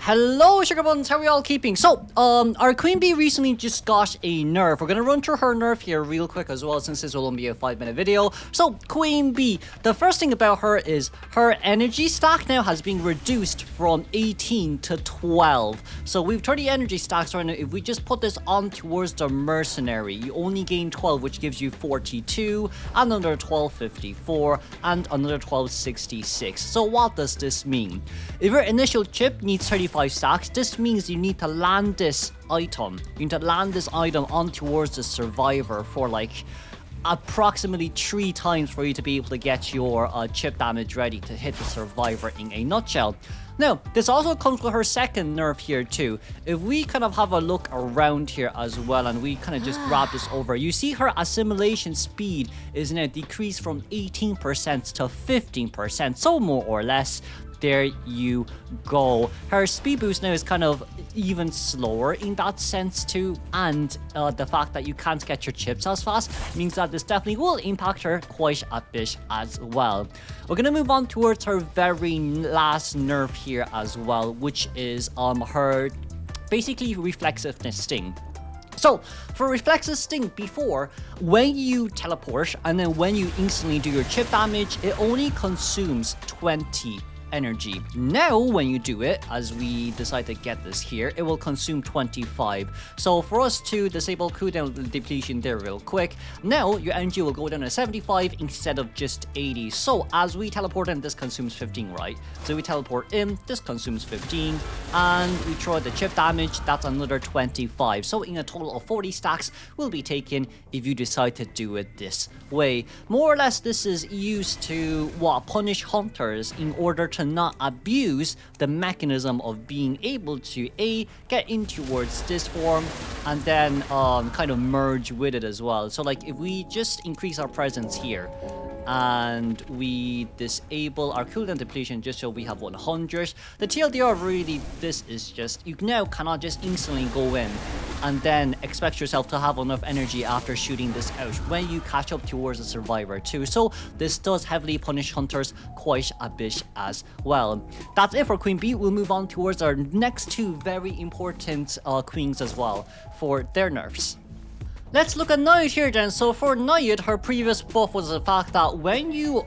Hello sugar buns, how are we all keeping? So, our queen bee recently just got a nerf. We're gonna run through her nerf here real quick as well, since this will only be a 5-minute video. So, queen bee, the first thing about her is her energy stack now has been reduced from 18 to 12. So we've 30 energy stacks right now. If we just put this on towards the mercenary, you only gain 12, which gives you 42, another 1254, and another 1266. So what does this mean? If your initial chip needs 35 stacks, this means you need to land this item. You need to land this item on towards the survivor for like approximately 3 times for you to be able to get your chip damage ready to hit the survivor in a nutshell. Now, this also comes with her second nerf here too. If we kind of have a look around here as well and we kind of just grab this over, you see her assimilation speed is now decreased from 18% to 15%, so more or less. There you go. Her speed boost now is kind of even slower in that sense too, and the fact that you can't get your chips as fast means that this definitely will impact her quite a bit as well. We're gonna move on towards her very last nerf here as well, which is her basically reflexiveness sting. So, for Reflexive Sting before, when you teleport and then when you instantly do your chip damage, it only consumes 20 energy. Now when you do it, as we decide to get this here, it will consume 25. So for us to disable cooldown depletion there real quick, now your energy will go down to 75 instead of just 80. So as we teleport in, this consumes 15, right? So we teleport in, this consumes 15, and we throw the chip damage, that's another 25. So in a total of 40 stacks will be taken if you decide to do it this way. More or less, this is used to punish hunters in order to not abuse the mechanism of being able to get in towards this form and then kind of merge with it as well. So like if we just increase our presence here and we disable our cooldown depletion just so we have 100. The TLDR really, this is just, you now cannot just instantly go in and then expect yourself to have enough energy after shooting this out when you catch up towards the survivor too. So this does heavily punish hunters quite a bit as well. That's it for Queen Bee. We'll move on towards our next 2 very important queens as well for their nerfs. Let's look at Naiad here then. So for Naiad, her previous buff was the fact that when you,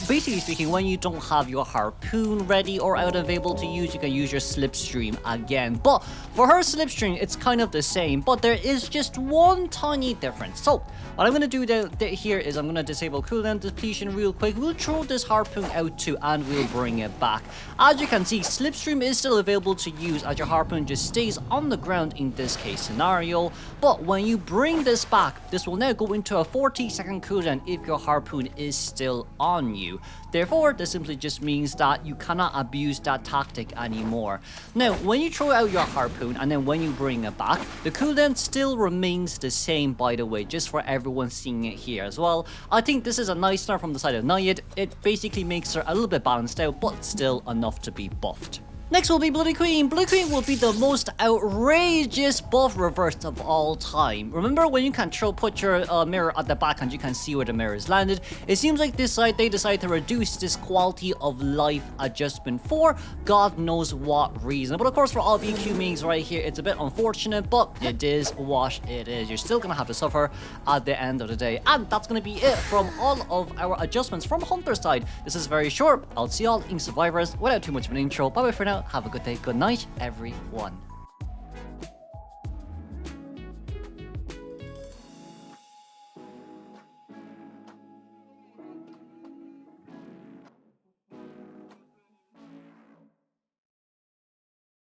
basically speaking, when you don't have your harpoon ready or out available to use, you can use your slipstream again. But for her slipstream, it's kind of the same, but there is just one tiny difference. So what I'm going to do here is I'm going to disable cooldown depletion real quick. We'll throw this harpoon out too, and we'll bring it back. As you can see, slipstream is still available to use as your harpoon just stays on the ground in this case scenario. But when you bring this back, this will now go into a 40-second cooldown if your harpoon is still on you. Therefore, this simply just means that you cannot abuse that tactic anymore. Now, when you throw out your harpoon and then when you bring it back, the cooldown still remains the same, by the way, just for everyone seeing it here as well. I think this is a nice nerf from the side of Naiad. It basically makes her a little bit balanced out, but still enough to be buffed. Next will be Bloody Queen. Bloody Queen will be the most outrageous buff reverse of all time. Remember when you can put your mirror at the back and you can see where the mirror is landed? It seems like this side they decided to reduce this quality of life adjustment for God knows what reason. But of course for all BQ mains right here, it's a bit unfortunate, but it is what it is. You're still going to have to suffer at the end of the day. And that's going to be it from all of our adjustments from Hunter's side. This is very short. I'll see y'all in Survivors without too much of an intro. Bye bye for now. Have a good day. Good night, everyone.